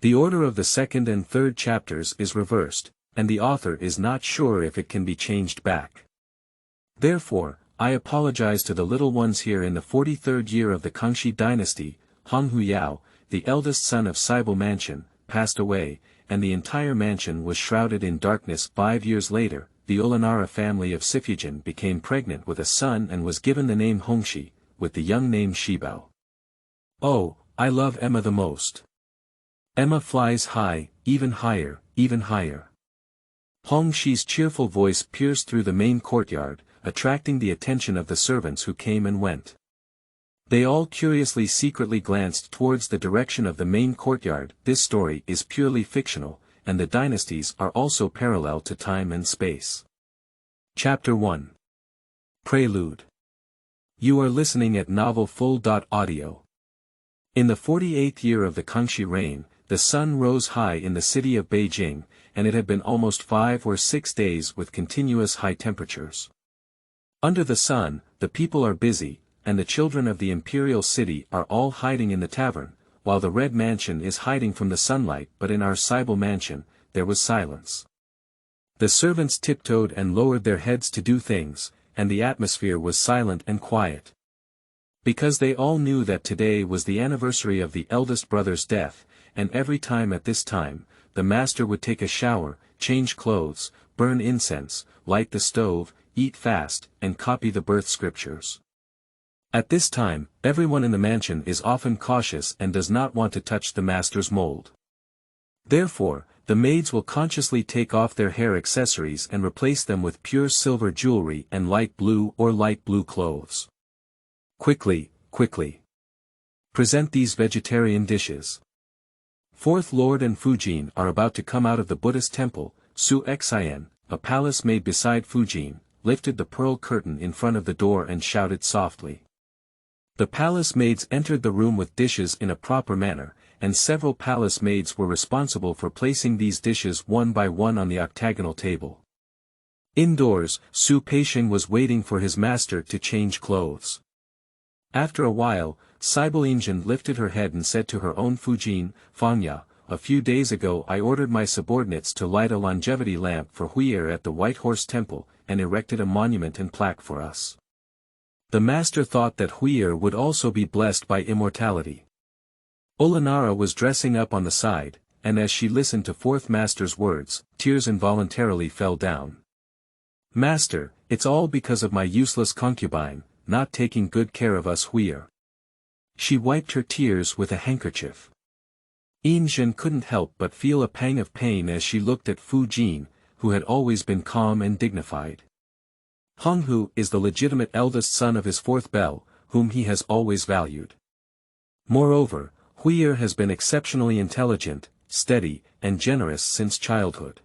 The order of the second and third chapters is reversed, and the author is not sure if it can be changed back. Therefore, I apologize to the little ones here. In the 43rd year of the Kangxi Dynasty, Honghui Yao, the eldest son of Sibeile Mansion, passed away, and the entire mansion was shrouded in darkness. 5 years later, the Ulanara family of Sifujin became pregnant with a son and was given the name Hongxi, with the young name Xibao. Oh, I love Emma the most. Emma flies high, even higher, even higher. Hongxi's cheerful voice pierced through the main courtyard, attracting the attention of the servants who came and went. They all curiously secretly glanced towards the direction of the main courtyard. This story is purely fictional, and the dynasties are also parallel to time and space. Chapter 1. Prelude. You are listening at novelfull.audio. In the 48th year of the Kangxi reign, the sun rose high in the city of Beijing, and it had been almost 5 or 6 days with continuous high temperatures. Under the sun, the people are busy, and the children of the imperial city are all hiding in the tavern, while the Red Mansion is hiding from the sunlight. But in our Sibeile Mansion, there was silence. The servants tiptoed and lowered their heads to do things, and the atmosphere was silent and quiet. Because they all knew that today was the anniversary of the eldest brother's death, and every time at this time, the master would take a shower, change clothes, burn incense, light the stove, eat fast, and copy the birth scriptures. At this time, everyone in the mansion is often cautious and does not want to touch the master's mold. Therefore, the maids will consciously take off their hair accessories and replace them with pure silver jewelry and light blue or light blue clothes. Quickly, quickly. Present these vegetarian dishes. Fourth Lord and Fujin are about to come out of the Buddhist temple. Su Xian, a palace maid beside Fujin, lifted the pearl curtain in front of the door and shouted softly. The palace maids entered the room with dishes in a proper manner, and several palace maids were responsible for placing these dishes one by one on the octagonal table. Indoors, Su Peixing was waiting for his master to change clothes. After a while, Sibeile Mansion lifted her head and said to her own Fujin, Fangya, a few days ago I ordered my subordinates to light a longevity lamp for Hui'er at the White Horse Temple, and erected a monument and plaque for us. The master thought that Hui'er would also be blessed by immortality. Ulanara was dressing up on the side, and as she listened to fourth master's words, tears involuntarily fell down. Master, it's all because of my useless concubine, not taking good care of us Hui'er. She wiped her tears with a handkerchief. Yinzhen couldn't help but feel a pang of pain as she looked at Fujin, who had always been calm and dignified. Honghui is the legitimate eldest son of his fourth belle, whom he has always valued. Moreover, Hui'er has been exceptionally intelligent, steady, and generous since childhood.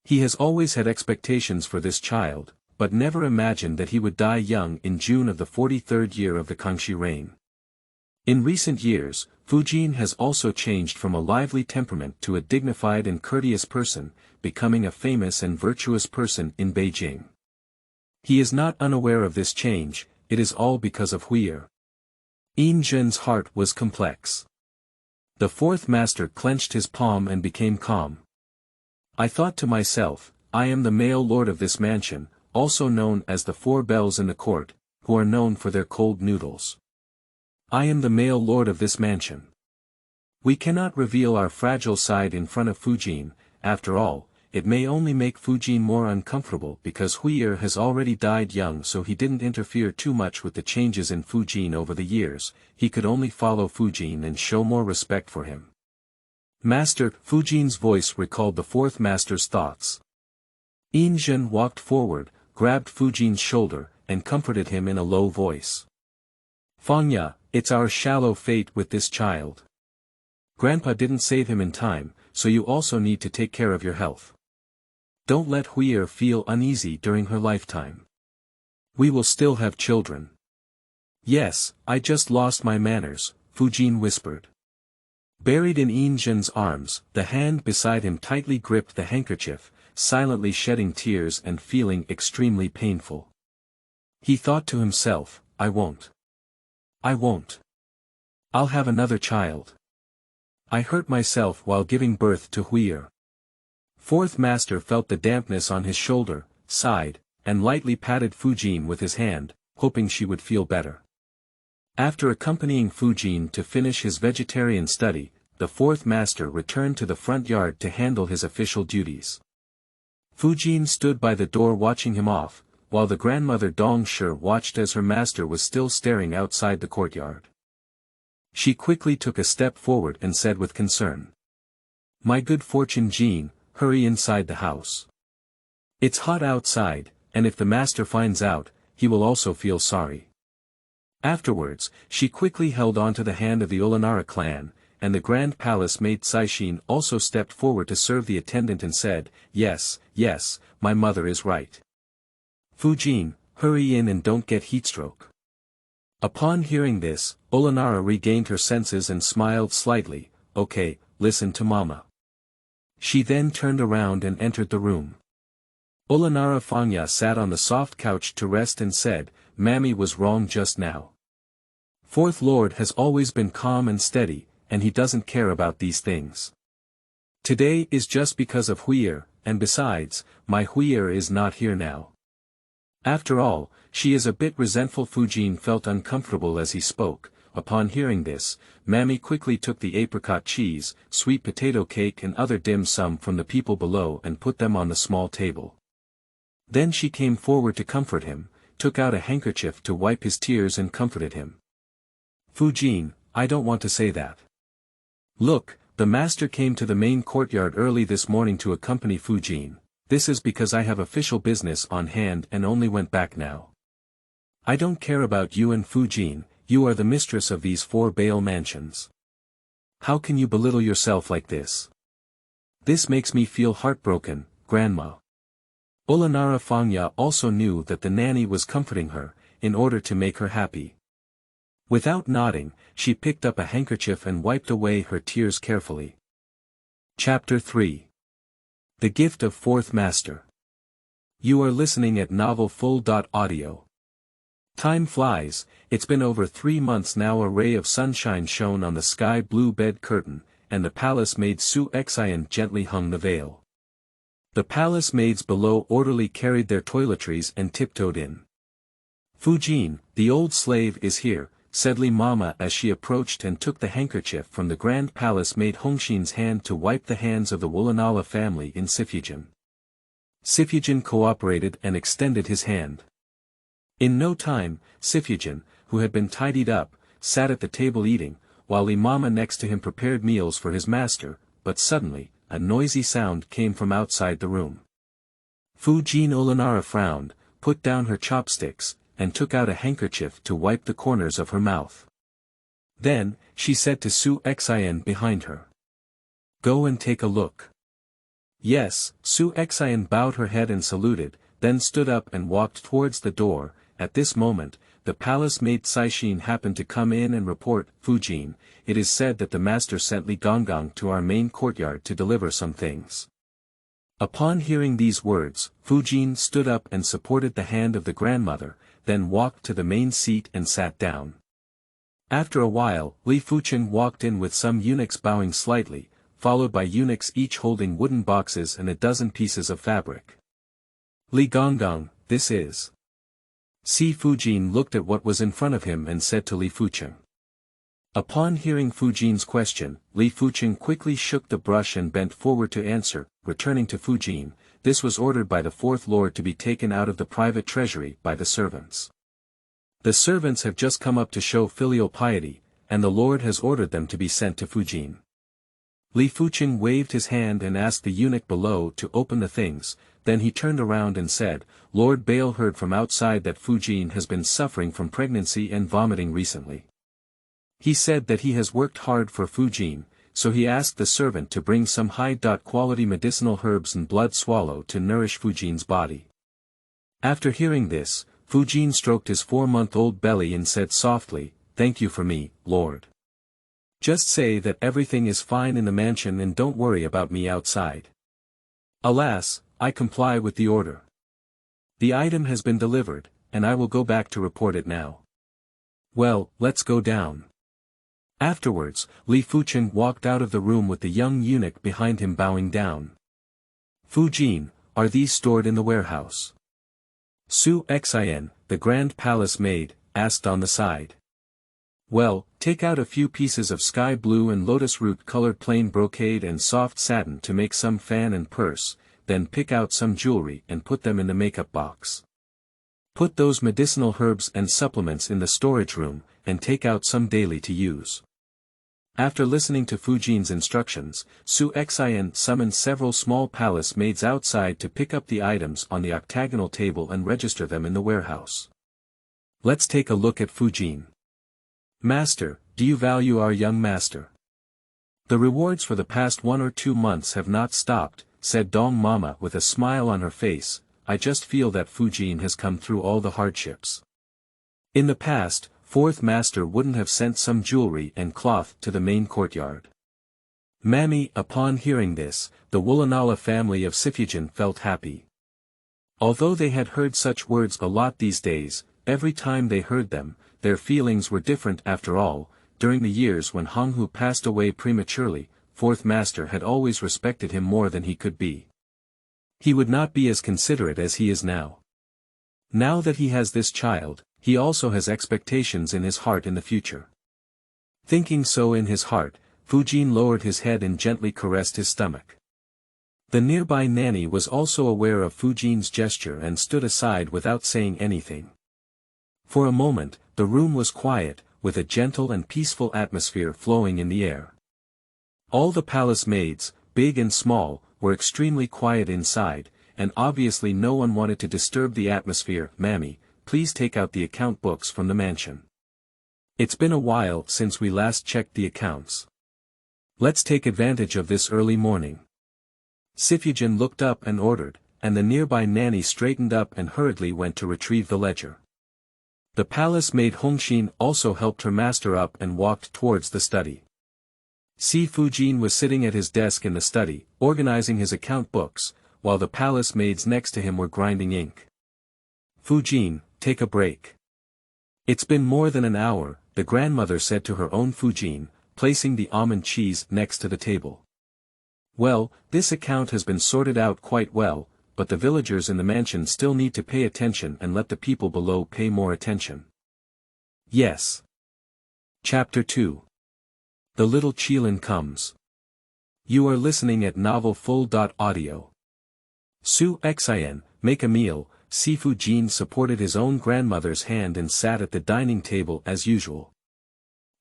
He has always had expectations for this child, but never imagined that he would die young in June of the 43rd year of the Kangxi reign. In recent years, Fujin has also changed from a lively temperament to a dignified and courteous person, becoming a famous and virtuous person in Beijing. He is not unaware of this change, it is all because of Hui'er. Yinzhen's heart was complex. The fourth master clenched his palm and became calm. I thought to myself, I am the male lord of this mansion, also known as the four belles in the court, who are known for their cold noodles. I am the male lord of this mansion. We cannot reveal our fragile side in front of Fujin. After all, it may only make Fujin more uncomfortable because Hui'er has already died young, so he didn't interfere too much with the changes in Fujin over the years. He could only follow Fujin and show more respect for him. Master, Fujin's voice recalled the fourth master's thoughts. Yinzhen walked forward, grabbed Fujin's shoulder, and comforted him in a low voice. Fangya, it's our shallow fate with this child. Grandpa didn't save him in time, so you also need to take care of your health. Don't let Hui'er feel uneasy during her lifetime. We will still have children. Yes, I just lost my manners, Fujin whispered. Buried in Yinzhen's arms, the hand beside him tightly gripped the handkerchief, silently shedding tears and feeling extremely painful. He thought to himself, I won't. I'll have another child. I hurt myself while giving birth to Huier. Fourth master felt the dampness on his shoulder, sighed, and lightly patted Fujin with his hand, hoping she would feel better. After accompanying Fujin to finish his vegetarian study, the fourth master returned to the front yard to handle his official duties. Fujin stood by the door watching him off, while the grandmother Dong Shi watched as her master was still staring outside the courtyard. She quickly took a step forward and said with concern, "My good fortune Jean, hurry inside the house. It's hot outside, and if the master finds out, he will also feel sorry." Afterwards, she quickly held onto the hand of the Ulanara clan, and the Grand Palace maid Saishin also stepped forward to serve the attendant and said, "Yes, yes, my mother is right. Fujin, hurry in and don't get heatstroke." Upon hearing this, Ulanara regained her senses and smiled slightly, "Okay, listen to mama." She then turned around and entered the room. Ulanara Fangya sat on the soft couch to rest and said, "Mammy was wrong just now. Fourth Lord has always been calm and steady, and he doesn't care about these things. Today is just because of Huier, and besides, my Huier is not here now. After all, she is a bit resentful." Fujin felt uncomfortable as he spoke. Upon hearing this, Mammy quickly took the apricot cheese, sweet potato cake and other dim sum from the people below and put them on the small table. Then she came forward to comfort him, took out a handkerchief to wipe his tears and comforted him. "Fujin, I don't want to say that. Look, the master came to the main courtyard early this morning to accompany Fujin. This is because I have official business on hand and only went back now. I don't care about you and Fujin, you are the mistress of these 4 Bale mansions. How can you belittle yourself like this? This makes me feel heartbroken, Grandma." Ulanara Fangya also knew that the nanny was comforting her, in order to make her happy. Without nodding, she picked up a handkerchief and wiped away her tears carefully. Chapter 3. The Gift of Fourth Master. You are listening at novelfull.audio. Time flies, it's been over 3 months now. A ray of sunshine shone on the sky blue bed curtain, and the palace maid Su Xian gently hung the veil. The palace maids below orderly carried their toiletries and tiptoed in. "Fujin, the old slave is here," said Li Mama as she approached and took the handkerchief from the Grand Palace maid Hongxin's hand to wipe the hands of the Ulanara family in Sifujin. Sifujin cooperated and extended his hand. In no time, Sifujin, who had been tidied up, sat at the table eating, while Li Mama next to him prepared meals for his master, but suddenly, a noisy sound came from outside the room. Fujin Ulanara frowned, put down her chopsticks, and took out a handkerchief to wipe the corners of her mouth. Then, she said to Su Xian behind her, "Go and take a look." Yes, Su Xian bowed her head and saluted, then stood up and walked towards the door. At this moment, the palace maid Saishin happened to come in and report, "Fujin, it is said that the master sent Li Gonggang to our main courtyard to deliver some things." Upon hearing these words, Fujin stood up and supported the hand of the grandmother, then walked to the main seat and sat down. After a while, Li Fucheng walked in with some eunuchs bowing slightly, followed by eunuchs each holding wooden boxes and a dozen pieces of fabric. "Li Gonggang, this is." Si Fujin looked at what was in front of him and said to Li Fucheng. Upon hearing Fujin's question, Li Fucheng quickly shook the brush and bent forward to answer, returning to Fujin, "This was ordered by the fourth lord to be taken out of the private treasury by the servants. The servants have just come up to show filial piety, and the lord has ordered them to be sent to Fujin." Li Fucheng waved his hand and asked the eunuch below to open the things, then he turned around and said, "Lord Bale heard from outside that Fujin has been suffering from pregnancy and vomiting recently. He said that he has worked hard for Fujin, so he asked the servant to bring some high-quality medicinal herbs and blood swallow to nourish Fujin's body." After hearing this, Fujin stroked his 4-month-old belly and said softly, "Thank you for me, Lord. Just say that everything is fine in the mansion and don't worry about me outside." "Alas, I comply with the order. The item has been delivered, and I will go back to report it now." "Well, let's go down." Afterwards, Li Fuchen walked out of the room with the young eunuch behind him bowing down. Fujin, are these stored in the warehouse? Su Xin, the grand palace maid, asked on the side. Well, take out a few pieces of sky blue and lotus root colored plain brocade and soft satin to make some fan and purse, then pick out some jewelry and put them in the makeup box. Put those medicinal herbs and supplements in the storage room, and take out some daily to use. After listening to Fujin's instructions, Su Xin summoned several small palace maids outside to pick up the items on the octagonal table and register them in the warehouse. Let's take a look at Fujin. Master, do you value our young master? The rewards for the past 1 or 2 months have not stopped, said Dong Mama with a smile on her face. I just feel that Fujin has come through all the hardships. In the past, fourth master wouldn't have sent some jewelry and cloth to the main courtyard. Mammy, upon hearing this, the Ulanara family of Sifujin felt happy. Although they had heard such words a lot these days, every time they heard them, their feelings were different after all. During the years when Honghui passed away prematurely, fourth master had always respected him more than he could be. He would not be as considerate as he is now. Now that he has this child, he also has expectations in his heart in the future. Thinking so in his heart, Fujin lowered his head and gently caressed his stomach. The nearby nanny was also aware of Fujin's gesture and stood aside without saying anything. For a moment, the room was quiet, with a gentle and peaceful atmosphere flowing in the air. All the palace maids, big and small, were extremely quiet inside, and obviously no one wanted to disturb the atmosphere. Mammy, please take out the account books from the mansion. It's been a while since we last checked the accounts. Let's take advantage of this early morning. Sifujin looked up and ordered, and the nearby nanny straightened up and hurriedly went to retrieve the ledger. The palace maid Hongxi also helped her master up and walked towards the study. Sifujin was sitting at his desk in the study, organizing his account books, while the palace maids next to him were grinding ink. Fujin, take a break. It's been more than an hour, the grandmother said to her own Fujin, placing the almond cheese next to the table. Well, this account has been sorted out quite well, but the villagers in the mansion still need to pay attention and let the people below pay more attention. Yes. Chapter 2. The Little Qilin Comes. You are listening at novelfull.audio. Su Xin, make a meal. Sifujin supported his own grandmother's hand and sat at the dining table as usual.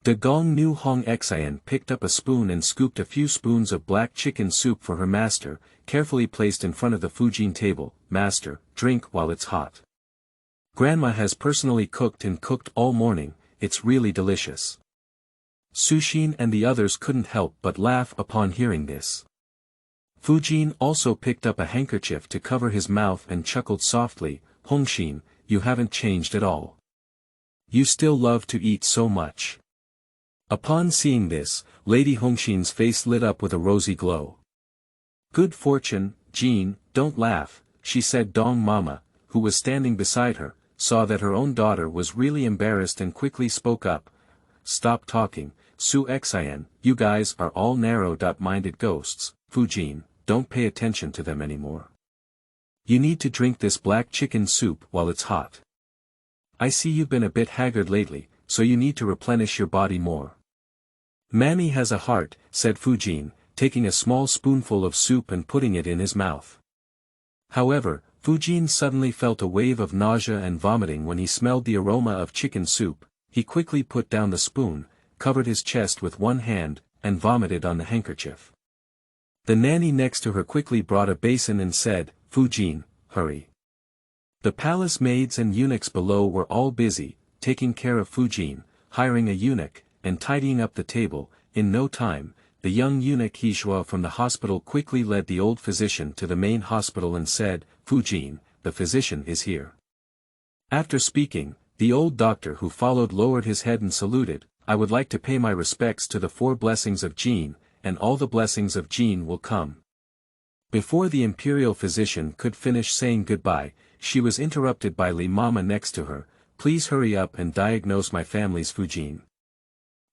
De Gong Nu Hong Xin picked up a spoon and scooped a few spoons of black chicken soup for her master, carefully placed in front of the Fujin table. Master, drink while it's hot. Grandma has personally cooked and cooked all morning, it's really delicious. Sushin and the others couldn't help but laugh upon hearing this. Fujin also picked up a handkerchief to cover his mouth and chuckled softly. Hongxi, you haven't changed at all. You still love to eat so much. Upon seeing this, Lady Hongxin's face lit up with a rosy glow. Good fortune, Jean, don't laugh, she said. Dong Mama, who was standing beside her, saw that her own daughter was really embarrassed and quickly spoke up. Stop talking, Su Xin, you guys are all narrow-minded ghosts. Fujin, don't pay attention to them anymore. You need to drink this black chicken soup while it's hot. I see you've been a bit haggard lately, so you need to replenish your body more. Mammy has a heart, said Fujin, taking a small spoonful of soup and putting it in his mouth. However, Fujin suddenly felt a wave of nausea and vomiting when he smelled the aroma of chicken soup. He quickly put down the spoon, covered his chest with one hand, and vomited on the handkerchief. The nanny next to her quickly brought a basin and said, Fujin, hurry. The palace maids and eunuchs below were all busy, taking care of Fujin, hiring a eunuch, and tidying up the table. In no time, the young eunuch Hishua from the hospital quickly led the old physician to the main hospital and said, Fujin, the physician is here. After speaking, the old doctor who followed lowered his head and saluted. I would like to pay my respects to the 4 blessings of Jean, and all the blessings of Jean will come. Before the imperial physician could finish saying goodbye, she was interrupted by Li Mama next to her. Please hurry up and diagnose my family's Fujin.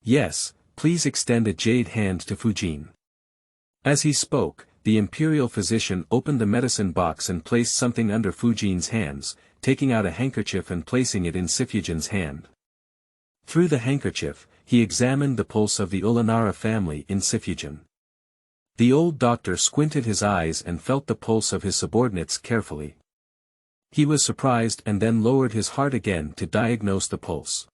Yes, please extend a jade hand to Fujin. As he spoke, the imperial physician opened the medicine box and placed something under Fujin's hands, taking out a handkerchief and placing it in Sifujin's hand. Through the handkerchief, he examined the pulse of the Ulanara family in Sifujin. The old doctor squinted his eyes and felt the pulse of his subordinates carefully. He was surprised and then lowered his heart again to diagnose the pulse.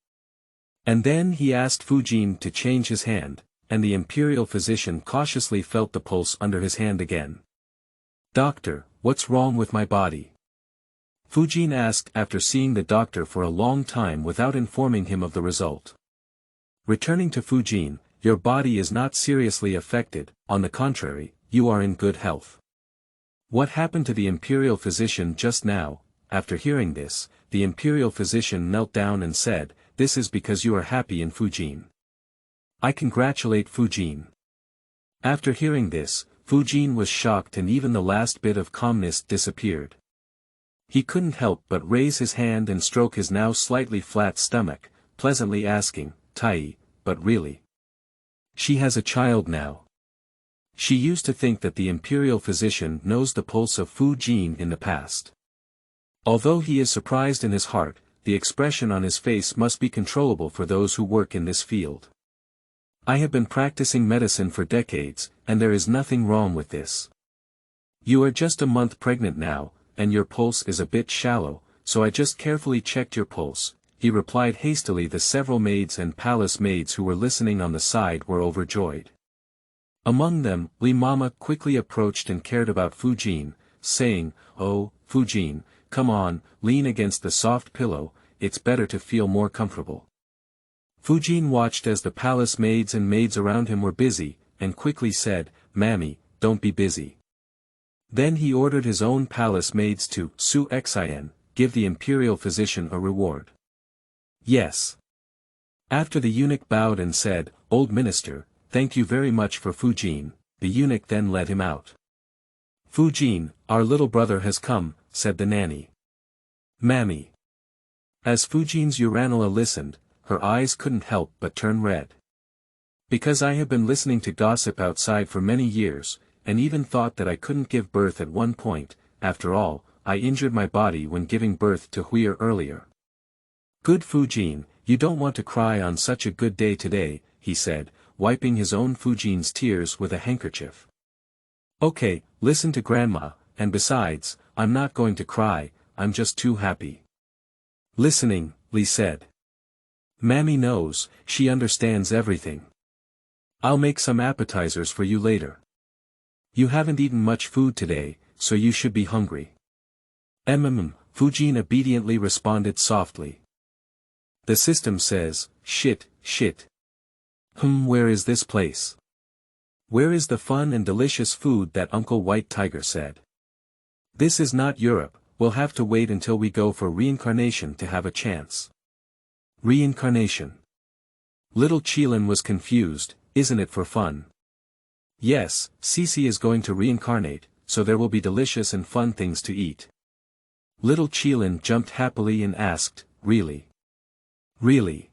And then he asked Fujin to change his hand, and the imperial physician cautiously felt the pulse under his hand again. "Doctor, what's wrong with my body?" Fujin asked after seeing the doctor for a long time without informing him of the result. Returning to Fujin, "Your body is not seriously affected, on the contrary, you are in good health." What happened to the imperial physician just now? After hearing this, the imperial physician knelt down and said, "This is because you are happy in Fujin. I congratulate Fujin." After hearing this, Fujin was shocked and even the last bit of calmness disappeared. He couldn't help but raise his hand and stroke his now slightly flat stomach, pleasantly asking, "Tai, but really? She has a child now." She used to think that the imperial physician knows the pulse of Fujin in the past. Although he is surprised in his heart, the expression on his face must be controllable for those who work in this field. "I have been practicing medicine for decades, and there is nothing wrong with this. You are just a month pregnant now, and your pulse is a bit shallow, so I just carefully checked your pulse," he replied hastily. The several maids and palace maids who were listening on the side were overjoyed. Among them, Li Mama quickly approached and cared about Fujin, saying, "Oh, Fujin, come on, lean against the soft pillow, it's better to feel more comfortable." Fujin watched as the palace maids and maids around him were busy, and quickly said, "Mammy, don't be busy." Then he ordered his own palace maids to Su Xin, give the imperial physician a reward. "Yes." After the eunuch bowed and said, "Old minister, thank you very much for Fujin," the eunuch then let him out. "Fujin, our little brother has come," said the nanny. "Mammy." As Fujin's Ulanara listened, her eyes couldn't help but turn red. "Because I have been listening to gossip outside for many years, and even thought that I couldn't give birth at one point. After all, I injured my body when giving birth to Hui earlier." "Good Fujin, you don't want to cry on such a good day today," he said, wiping his own Fujin's tears with a handkerchief. "Okay, listen to grandma, and besides, I'm not going to cry, I'm just too happy." Listening, Li said. "Mammy knows, she understands everything. I'll make some appetizers for you later. You haven't eaten much food today, so you should be hungry." Fujin obediently responded softly. "The system says, shit. Where is this place? Where is the fun and delicious food that Uncle White Tiger said? This is not Europe, we'll have to wait until we go for reincarnation to have a chance." Reincarnation. Little Qilin was confused, "Isn't it for fun?" "Yes, Cici is going to reincarnate, so there will be delicious and fun things to eat." Little Qilin jumped happily and asked, "Really? Really?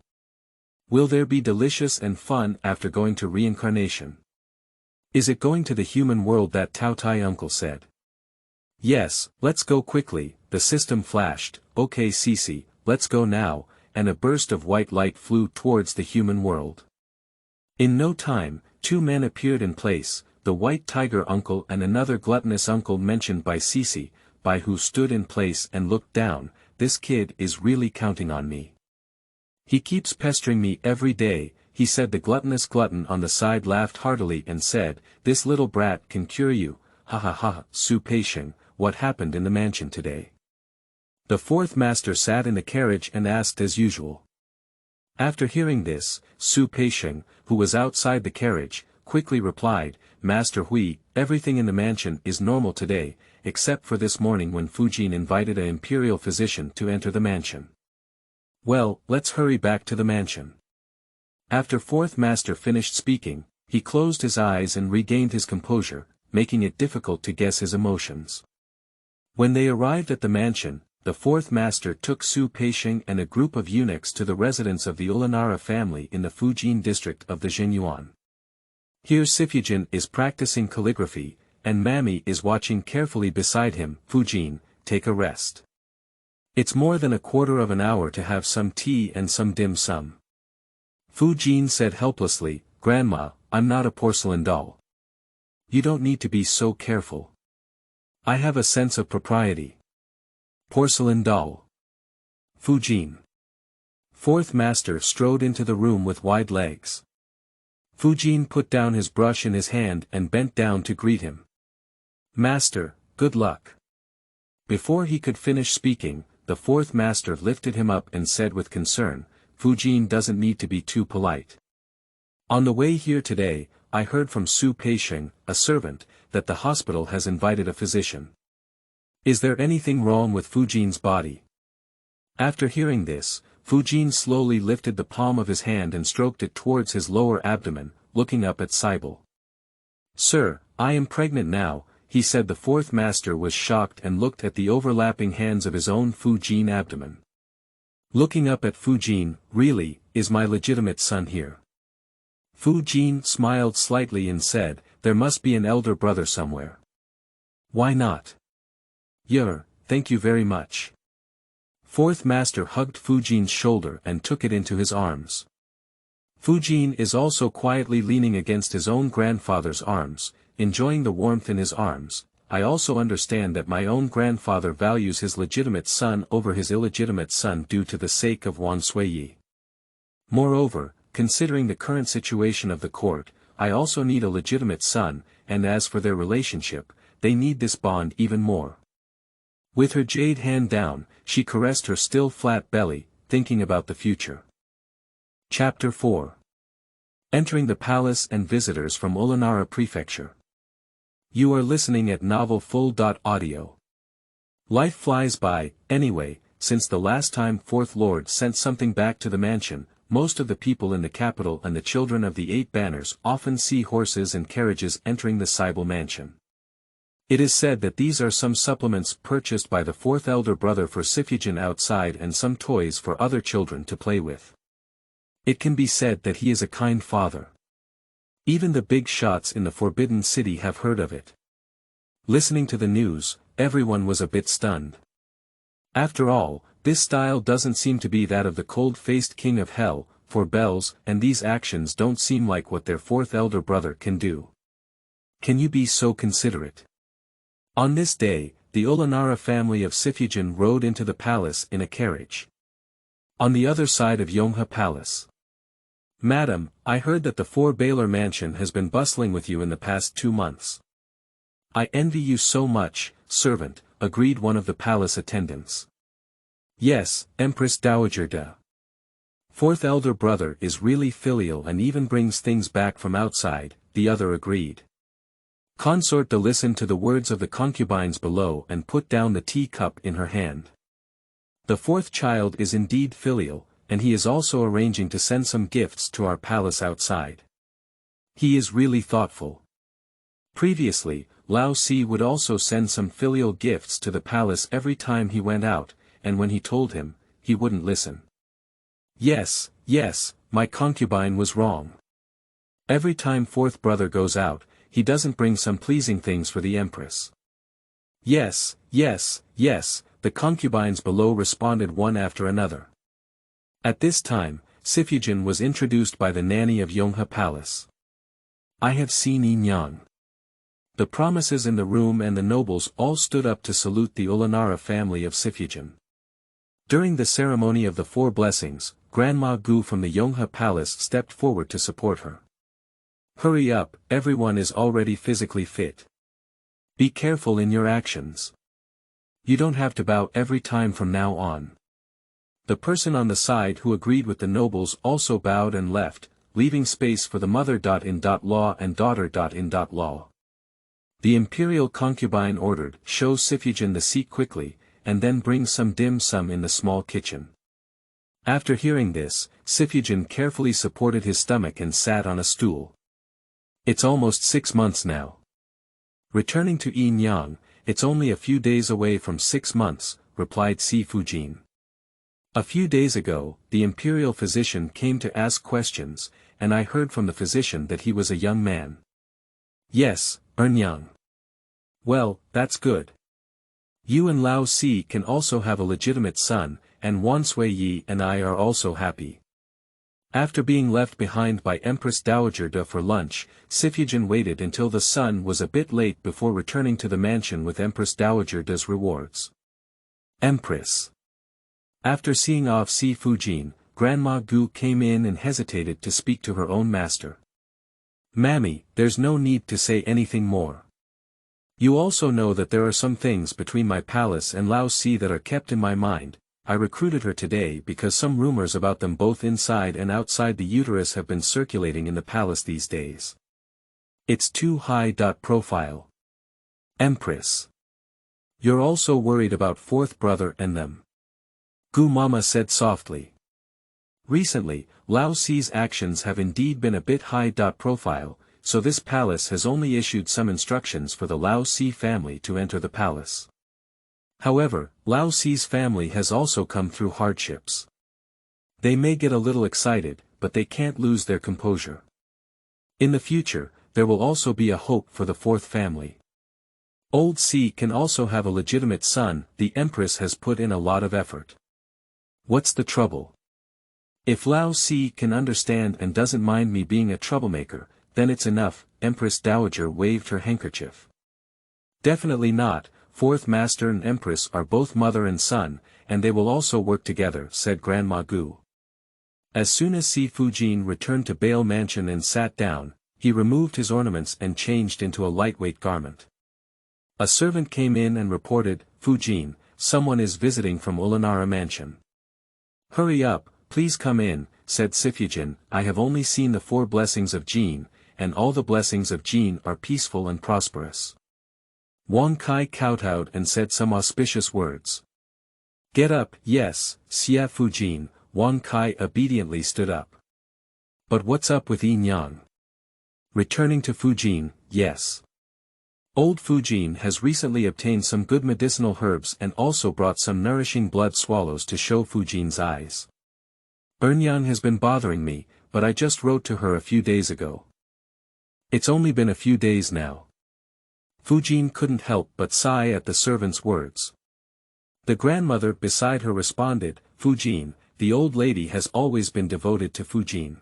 Will there be delicious and fun after going to reincarnation? Is it going to the human world that Tao Tai uncle said?" "Yes, let's go quickly," the system flashed. "Okay Cici, let's go now," and a burst of white light flew towards the human world. In no time, two men appeared in place, the white tiger uncle and another gluttonous uncle mentioned by Cici, by who stood in place and looked down. "This kid is really counting on me. He keeps pestering me every day," he said. The gluttonous glutton on the side laughed heartily and said, "This little brat can cure you, ha ha ha." Su Peisheng, what happened in the mansion today? The fourth master sat in the carriage and asked as usual. After hearing this, Su Peisheng, who was outside the carriage, quickly replied, "Master Hui, everything in the mansion is normal today, except for this morning when Fujin invited an imperial physician to enter the mansion." "Well, let's hurry back to the mansion." After fourth master finished speaking, he closed his eyes and regained his composure, making it difficult to guess his emotions. When they arrived at the mansion, the fourth master took Su Peisheng and a group of eunuchs to the residence of the Ulanara family in the Fujin district of the Jinyuan. Here Sifujin is practicing calligraphy, and Mammy is watching carefully beside him. Fujin, take a rest. It's more than a quarter of an hour to have some tea and some dim sum. Fujin said helplessly, Grandma, I'm not a porcelain doll. You don't need to be so careful. I have a sense of propriety. Porcelain doll. Fujin. Fourth master strode into the room with wide legs. Fujin put down his brush in his hand and bent down to greet him. Master, good luck. Before he could finish speaking, the fourth master lifted him up and said with concern, Fujin doesn't need to be too polite. On the way here today, I heard from Su Peisheng, a servant, that the hospital has invited a physician. Is there anything wrong with Fujin's body? After hearing this, Fujin slowly lifted the palm of his hand and stroked it towards his lower abdomen, looking up at Sibeile. Sir, I am pregnant now, he said. The fourth master was shocked and looked at the overlapping hands of his own Fujin abdomen. Looking up at Fujin, really, is my legitimate son here? Fujin smiled slightly and said, there must be an elder brother somewhere. Why not? Thank you very much. Fourth master hugged Fujin's shoulder and took it into his arms. Fujin is also quietly leaning against his own grandfather's arms, enjoying the warmth in his arms. I also understand that my own grandfather values his legitimate son over his illegitimate son due to the sake of Wan Suiyi. Moreover, considering the current situation of the court, I also need a legitimate son, and as for their relationship, they need this bond even more. With her jade hand down, she caressed her still flat belly, thinking about the future. Chapter 4. Entering the palace and visitors from Ulanara Prefecture. You are listening at Novel Full.audio. Life flies by, anyway, since the last time Fourth Lord sent something back to the mansion. Most of the people in the capital and the children of the 8 banners often see horses and carriages entering the Sibeile Mansion. It is said that these are some supplements purchased by the fourth elder brother for Sifujin outside and some toys for other children to play with. It can be said that he is a kind father. Even the big shots in the Forbidden City have heard of it. Listening to the news, everyone was a bit stunned. After all, this style doesn't seem to be that of the cold-faced king of hell, for bells and these actions don't seem like what their fourth elder brother can do. Can you be so considerate? On this day, the Ulanara family of Sifujin rode into the palace in a carriage. On the other side of Yonghe Palace. Madam, I heard that the Sibeile Mansion has been bustling with you in the past 2 months. I envy you so much, servant, agreed one of the palace attendants. Yes, Empress Dowager Da. Fourth elder brother is really filial and even brings things back from outside, the other agreed. Consort De listened to the words of the concubines below and put down the tea-cup in her hand. The fourth child is indeed filial, and he is also arranging to send some gifts to our palace outside. He is really thoughtful. Previously, Lao Si would also send some filial gifts to the palace every time he went out, and when he told him, he wouldn't listen. Yes, my concubine was wrong. Every time fourth brother goes out, he doesn't bring some pleasing things for the empress. Yes, the concubines below responded one after another. At this time, Sifujin was introduced by the nanny of Yonghe Palace. I have seen Yin Yang. The promises in the room and the nobles all stood up to salute the Ulanara family of Sifujin. During the ceremony of the 4 blessings, Grandma Gu from the Yonghe Palace stepped forward to support her. Hurry up, everyone is already physically fit. Be careful in your actions. You don't have to bow every time from now on. The person on the side who agreed with the nobles also bowed and left, leaving space for the mother.in.law and daughter.in.law. The imperial concubine ordered, show Sifujin the seat quickly, and then bring some dim sum in the small kitchen. After hearing this, Sifujin carefully supported his stomach and sat on a stool. It's almost 6 months now. Returning to Yin Yang, it's only a few days away from 6 months, replied Sifujin. A few days ago, the imperial physician came to ask questions, and I heard from the physician that he was a young man. Yes, young. Well, that's good. You and Lao Si can also have a legitimate son, and Wan Sui Yi and I are also happy. After being left behind by Empress Dowager De for lunch, Sifujin waited until the sun was a bit late before returning to the mansion with Empress Dowager De's rewards. Empress. After seeing off Sifujin, Grandma Gu came in and hesitated to speak to her own master. Mammy, there's no need to say anything more. You also know that there are some things between my palace and Lao Si that are kept in my mind. I recruited her today because some rumors about them both inside and outside the uterus have been circulating in the palace these days. It's too high. Profile. Empress. You're also worried about fourth brother and them. Gu Mama said softly. Recently, Lao Si's actions have indeed been a bit high. Profile, so this palace has only issued some instructions for the Lao Si family to enter the palace. However, Lao Si's family has also come through hardships. They may get a little excited, but they can't lose their composure. In the future, there will also be a hope for the fourth family. Old Si can also have a legitimate son. The Empress has put in a lot of effort. What's the trouble? If Lao Si can understand and doesn't mind me being a troublemaker, then it's enough. Empress Dowager waved her handkerchief. Definitely not. Fourth Master and Empress are both mother and son, and they will also work together, said Grandma Gu. As soon as Sifujin returned to Sibeile Mansion and sat down, he removed his ornaments and changed into a lightweight garment. A servant came in and reported, Fujin, someone is visiting from Ulanara Mansion. Hurry up, please come in, said Sifujin. I have only seen the 4 blessings of Jin, and all the blessings of Jin are peaceful and prosperous. Wang Kai kowtowed and said some auspicious words. Get up, yes, Xia Fujin. Wang Kai obediently stood up. But what's up with Yin Yang? Returning to Fujin, yes. Old Fujin has recently obtained some good medicinal herbs and also brought some nourishing blood swallows to show Fujin's eyes. Yang has been bothering me, but I just wrote to her a few days ago. It's only been a few days now. Fujin couldn't help but sigh at the servant's words. The grandmother beside her responded, Fujin, the old lady has always been devoted to Fujin.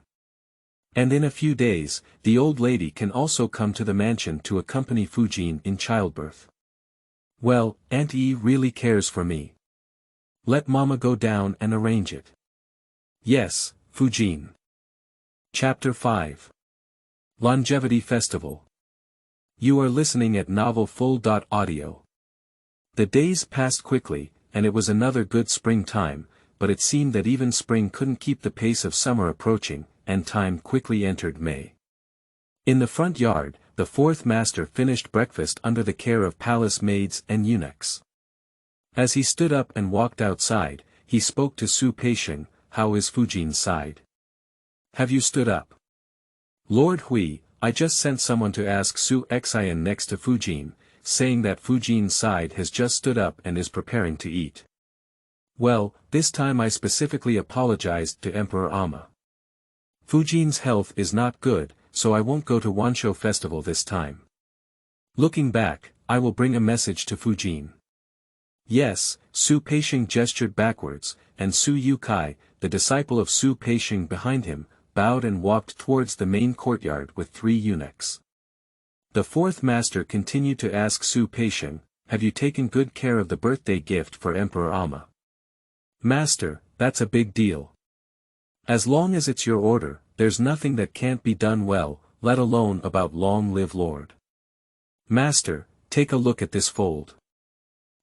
And in a few days, the old lady can also come to the mansion to accompany Fujin in childbirth. Well, Aunt Yi really cares for me. Let Mama go down and arrange it. Yes, Fujin. Chapter 5. Longevity Festival. You are listening at Novel Full.audio. The days passed quickly, and it was another good spring time, but it seemed that even spring couldn't keep the pace of summer approaching, and time quickly entered May. In the front yard, the 4th master finished breakfast under the care of palace maids and eunuchs. As he stood up and walked outside, he spoke to Su Peixing. How is Fujin's side? Have you stood up? Lord Hui, I just sent someone to ask Su Xian next to Fujin, saying that Fujin's side has just stood up and is preparing to eat. Well, this time I specifically apologized to Emperor Ama. Fujin's health is not good, so I won't go to Wanshou festival this time. Looking back, I will bring a message to Fujin. Yes, Su Peixing gestured backwards, and Su Yukai, the disciple of Su Peixing behind him, bowed and walked towards the main courtyard with 3 eunuchs. The 4th master continued to ask Su Peixing, have you taken good care of the birthday gift for Emperor Ama? Master, that's a big deal. As long as it's your order, there's nothing that can't be done well, let alone about long live Lord. Master, take a look at this fold.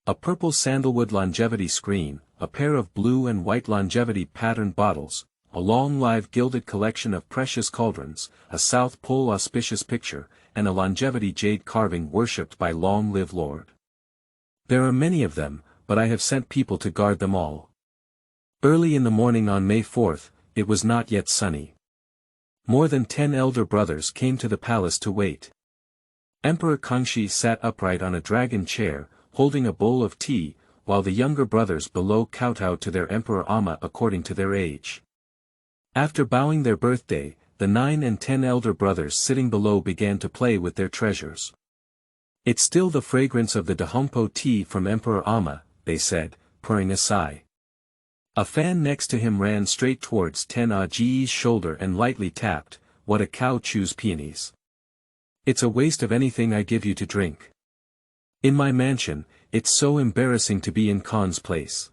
A purple sandalwood longevity screen, a pair of blue and white longevity patterned bottles, a long live gilded collection of precious cauldrons, a South Pole auspicious picture, and a longevity jade carving worshipped by Long Live Lord. There are many of them, but I have sent people to guard them all. Early in the morning on May 4th, it was not yet sunny. More than 10 elder brothers came to the palace to wait. Emperor Kangxi sat upright on a dragon chair, holding a bowl of tea, while the younger brothers below kowtowed to their Emperor Amma according to their age. After bowing their birthday, the 9 and 10 elder brothers sitting below began to play with their treasures. "It's still the fragrance of the Dahongpo tea from Emperor Amma," they said, purring a sigh. A fan next to him ran straight towards Ten Ji's shoulder and lightly tapped, "What a cow chews peonies. It's a waste of anything I give you to drink. In my mansion, it's so embarrassing to be in Khan's place."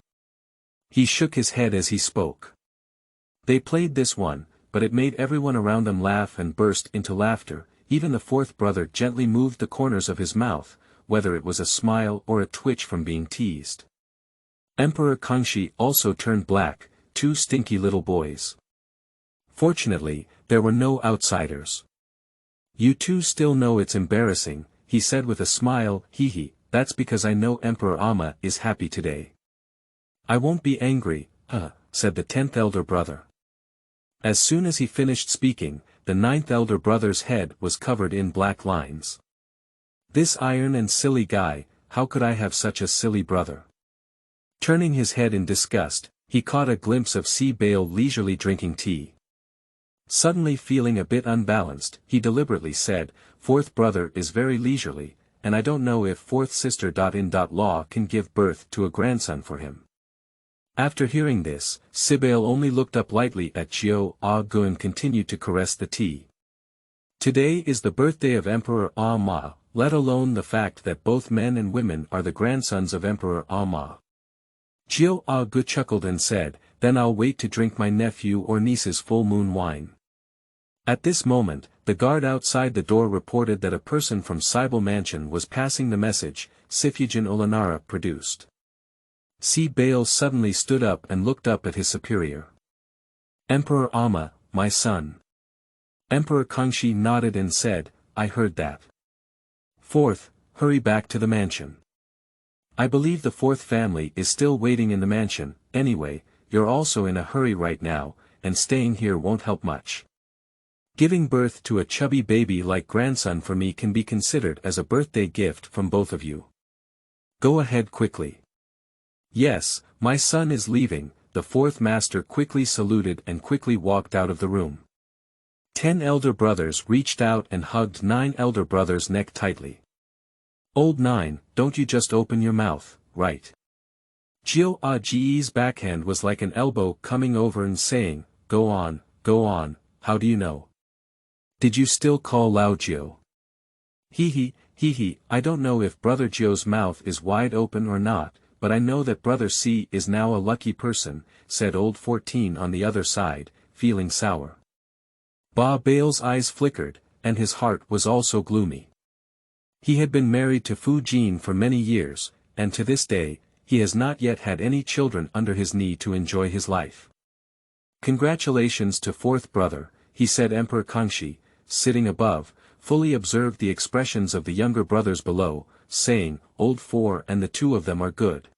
He shook his head as he spoke. They played this one, but it made everyone around them laugh and burst into laughter. Even the fourth brother gently moved the corners of his mouth, whether it was a smile or a twitch from being teased. Emperor Kangxi also turned black, 2 stinky little boys. Fortunately, there were no outsiders. "You two still know it's embarrassing," he said with a smile. Hee, "that's because I know Emperor Amma is happy today." "I won't be angry, said the 10th elder brother. As soon as he finished speaking, the 9th elder brother's head was covered in black lines. "This iron and silly guy, how could I have such a silly brother?" Turning his head in disgust, he caught a glimpse of Sibeile leisurely drinking tea. Suddenly feeling a bit unbalanced, he deliberately said, "Fourth brother is very leisurely, and I don't know if fourth sister-in-law can give birth to a grandson for him." After hearing this, Sibeile only looked up lightly at Xiao Gu and continued to caress the tea. "Today is the birthday of Emperor Amma, let alone the fact that both men and women are the grandsons of Emperor Amma." Xiao Gu chuckled and said, "Then I'll wait to drink my nephew or niece's full moon wine." At this moment, the guard outside the door reported that a person from Sibeile Mansion was passing the message, "Sifujin Ulanara produced." Sibeile suddenly stood up and looked up at his superior. "Emperor Amma, my son." Emperor Kangxi nodded and said, "I heard that. Fourth, hurry back to the mansion. I believe the fourth family is still waiting in the mansion. Anyway, you're also in a hurry right now, and staying here won't help much. Giving birth to a chubby baby like grandson for me can be considered as a birthday gift from both of you. Go ahead quickly." "Yes, my son is leaving," the fourth master quickly saluted and quickly walked out of the room. 10 elder brothers reached out and hugged 9 elder brothers' neck tightly. "Old 9, don't you just open your mouth, right?" Xiao Ji's backhand was like an elbow coming over and saying, go on, how do you know? Did you still call Lao Jiao?" Hee, I don't know if Brother Jiao's mouth is wide open or not, but I know that Brother C is now a lucky person," said old 14 on the other side, feeling sour. Ba Bale's eyes flickered, and his heart was also gloomy. He had been married to Fujin for many years, and to this day, he has not yet had any children under his knee to enjoy his life. "Congratulations to fourth brother," he said. Emperor Kangxi, sitting above, fully observed the expressions of the younger brothers below, saying, "Old 4 and the 2 of them are good."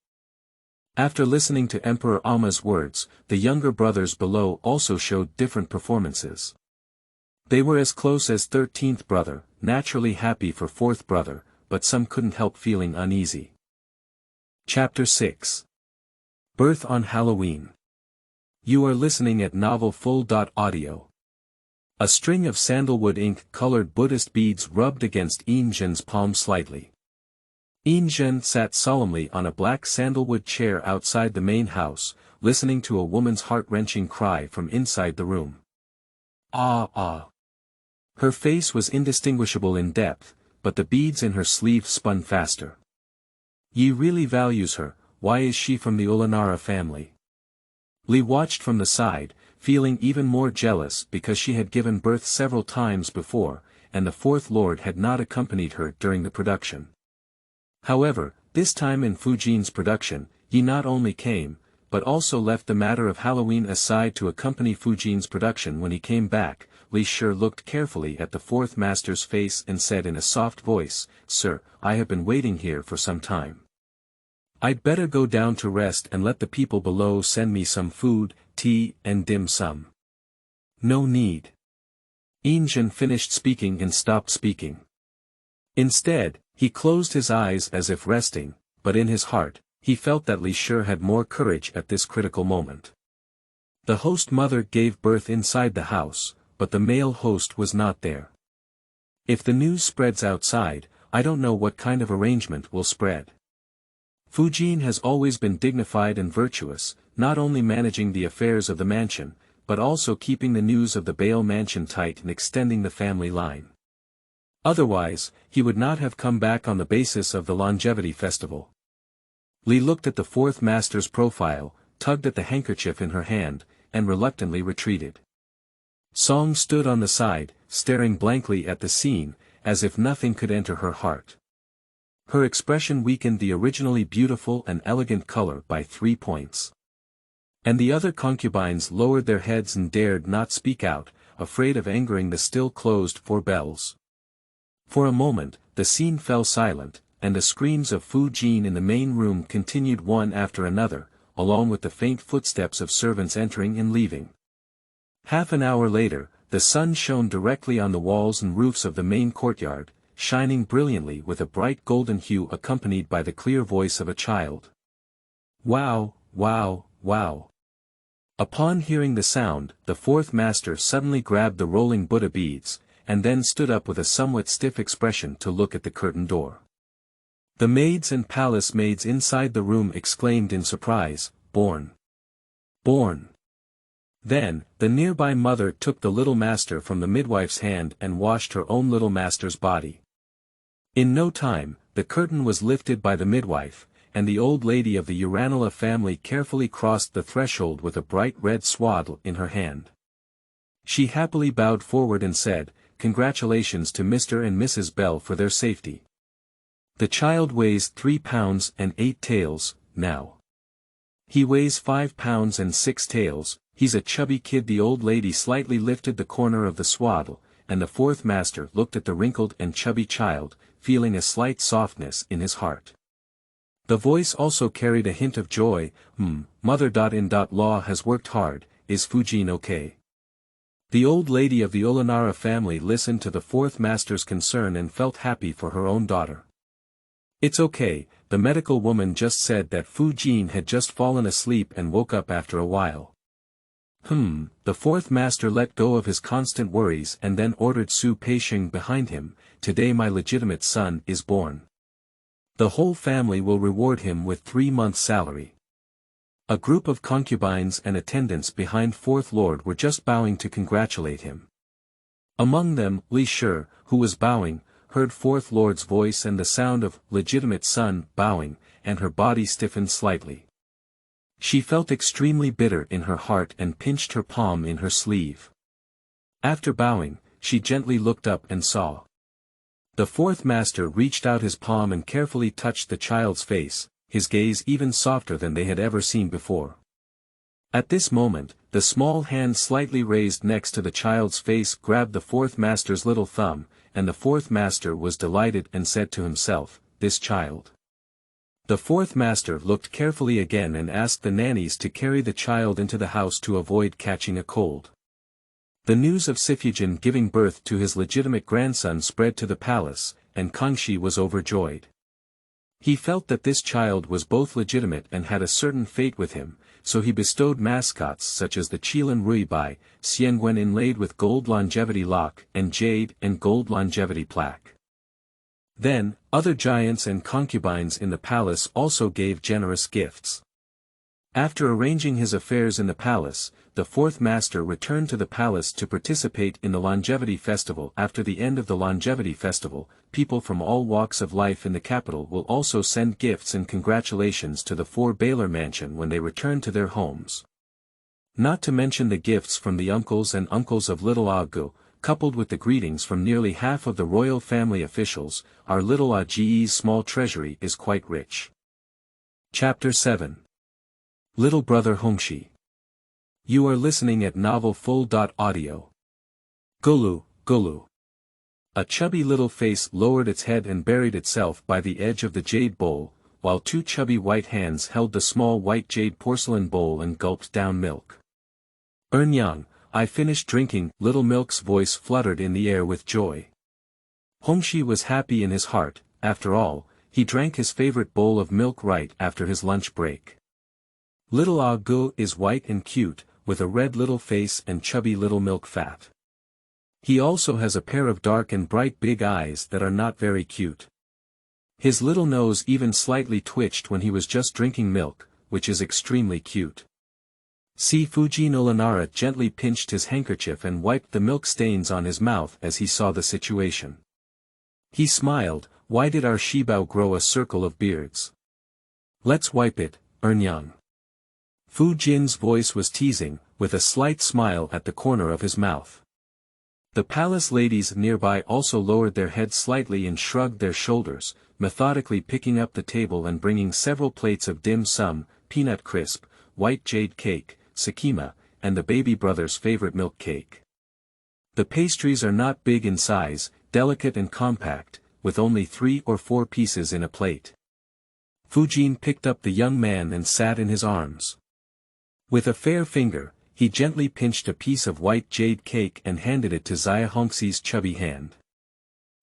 After listening to Emperor Amma's words, the younger brothers below also showed different performances. They were as close as 13th brother, naturally happy for 4th brother, but some couldn't help feeling uneasy. Chapter 6. Birth on Halloween. You are listening at novelfull.audio. A string of sandalwood ink-colored Buddhist beads rubbed against Yinzhen's palm slightly. Yinzhen sat solemnly on a black sandalwood chair outside the main house, listening to a woman's heart-wrenching cry from inside the room. Ah. Her face was indistinguishable in depth, but the beads in her sleeve spun faster. Yi really values her. Why is she from the Ulanara family? Li watched from the side, feeling even more jealous because she had given birth several times before, and the fourth lord had not accompanied her during the production. However, this time in Fujin's production, Yi not only came, but also left the matter of Halloween aside to accompany Fujin's production. When he came back, Li Shi looked carefully at the fourth master's face and said in a soft voice, "Sir, I have been waiting here for some time. I'd better go down to rest and let the people below send me some food, tea and dim sum." "No need." Yinzhen finished speaking and stopped speaking. Instead, he closed his eyes as if resting, but in his heart, he felt that Li Shi had more courage at this critical moment. The host mother gave birth inside the house, but the male host was not there. If the news spreads outside, I don't know what kind of arrangement will spread. Fujin has always been dignified and virtuous, not only managing the affairs of the mansion, but also keeping the news of the Sibeile Mansion tight and extending the family line. Otherwise, he would not have come back on the basis of the longevity festival. Li looked at the fourth master's profile, tugged at the handkerchief in her hand, and reluctantly retreated. Song stood on the side, staring blankly at the scene, as if nothing could enter her heart. Her expression weakened the originally beautiful and elegant color by 3 points. And the other concubines lowered their heads and dared not speak out, afraid of angering the still closed 4 bells. For a moment, the scene fell silent, and the screams of Fujin in the main room continued one after another, along with the faint footsteps of servants entering and leaving. Half an hour later, the sun shone directly on the walls and roofs of the main courtyard, shining brilliantly with a bright golden hue accompanied by the clear voice of a child. Wow, wow, wow. Upon hearing the sound, the fourth master suddenly grabbed the rolling Buddha beads, and then stood up with a somewhat stiff expression to look at the curtain door. The maids and palace maids inside the room exclaimed in surprise, "Born! Born!" Then, the nearby mother took the little master from the midwife's hand and washed her own little master's body. In no time, the curtain was lifted by the midwife, and the old lady of the Ulanara family carefully crossed the threshold with a bright red swaddle in her hand. She happily bowed forward and said, "Congratulations to Mr. and Mrs. Bell for their safety. The child weighs 3 pounds and 8 taels, now. He weighs 5 pounds and 6 taels, he's a chubby kid." The old lady slightly lifted the corner of the swaddle, and the fourth master looked at the wrinkled and chubby child, feeling a slight softness in his heart. The voice also carried a hint of joy. Mother. Law has worked hard, is Fujin okay? The old lady of the Ulanara family listened to the fourth master's concern and felt happy for her own daughter. "It's okay," the medical woman just said that Fujin had just fallen asleep and woke up after a while. The fourth master let go of his constant worries and then ordered Su Peixing behind him, "Today my legitimate son is born. The whole family will reward him with 3 months' salary." A group of concubines and attendants behind Fourth Lord were just bowing to congratulate him. Among them, Li Shi, who was bowing, heard Fourth Lord's voice and the sound of "legitimate son" bowing, and her body stiffened slightly. She felt extremely bitter in her heart and pinched her palm in her sleeve. After bowing, she gently looked up and saw. The fourth master reached out his palm and carefully touched the child's face, his gaze even softer than they had ever seen before. At this moment, the small hand slightly raised next to the child's face grabbed the fourth master's little thumb, and the fourth master was delighted and said to himself, "This child." The fourth master looked carefully again and asked the nannies to carry the child into the house to avoid catching a cold. The news of Sifujin giving birth to his legitimate grandson spread to the palace, and Kangxi was overjoyed. He felt that this child was both legitimate and had a certain fate with him, so he bestowed mascots such as the Qilin Ruibai, Xiangwen inlaid with gold longevity lock and jade and gold longevity plaque. Then, other giants and concubines in the palace also gave generous gifts. After arranging his affairs in the palace, the fourth master returned to the palace to participate in the longevity festival. After the end of the longevity festival, people from all walks of life in the capital will also send gifts and congratulations to the Sibeile Mansion when they return to their homes. Not to mention the gifts from the uncles and uncles of Little Agu, coupled with the greetings from nearly half of the royal family officials, our Little Agu's small treasury is quite rich. Chapter 7. Little Brother Hongxi. You are listening at novelfull.audio. Gulu, Gulu. A chubby little face lowered its head and buried itself by the edge of the jade bowl, while 2 chubby white hands held the small white jade porcelain bowl and gulped down milk. Yang, I finished drinking. Little Milk's voice fluttered in the air with joy. Hongxi was happy in his heart. After all, he drank his favorite bowl of milk right after his lunch break. Little Ah Gu is white and cute, with a red little face and chubby little milk fat. He also has a pair of dark and bright big eyes that are not very cute. His little nose even slightly twitched when he was just drinking milk, which is extremely cute. Sifujin Ulanara gently pinched his handkerchief and wiped the milk stains on his mouth as he saw the situation. He smiled. Why did our Xibao grow a circle of beards? Let's wipe it, Ernyang. Fu Jin's voice was teasing, with a slight smile at the corner of his mouth. The palace ladies nearby also lowered their heads slightly and shrugged their shoulders, methodically picking up the table and bringing several plates of dim sum, peanut crisp, white jade cake, sakima, and the baby brother's favorite milk cake. The pastries are not big in size, delicate and compact, with only 3 or 4 pieces in a plate. Fujin picked up the young man and sat in his arms. With a fair finger, he gently pinched a piece of white jade cake and handed it to Xia Hongxi's chubby hand.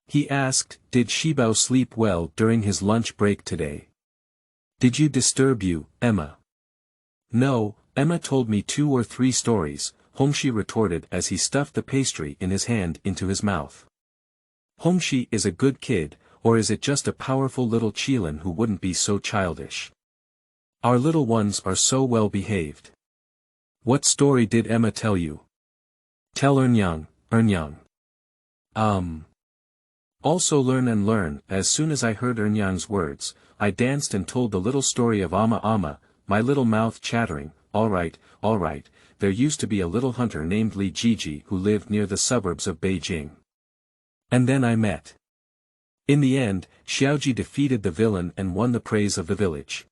He asked, "Did Xibao sleep well during his lunch break today? Did you disturb you, Emma?" "No, Emma told me 2 or 3 stories," Hongxi retorted as he stuffed the pastry in his hand into his mouth. Hongxi is a good kid, or is it just a powerful little Qilin who wouldn't be so childish? Our little ones are so well behaved. What story did Emma tell you? Tell Ernyang. Also learn and learn. As soon as I heard Ernyang's words, I danced and told the little story of Amma, my little mouth chattering, all right, there used to be a little hunter named Li Jiji who lived near the suburbs of Beijing. And then I met. In the end, Xiaoji defeated the villain and won the praise of the village.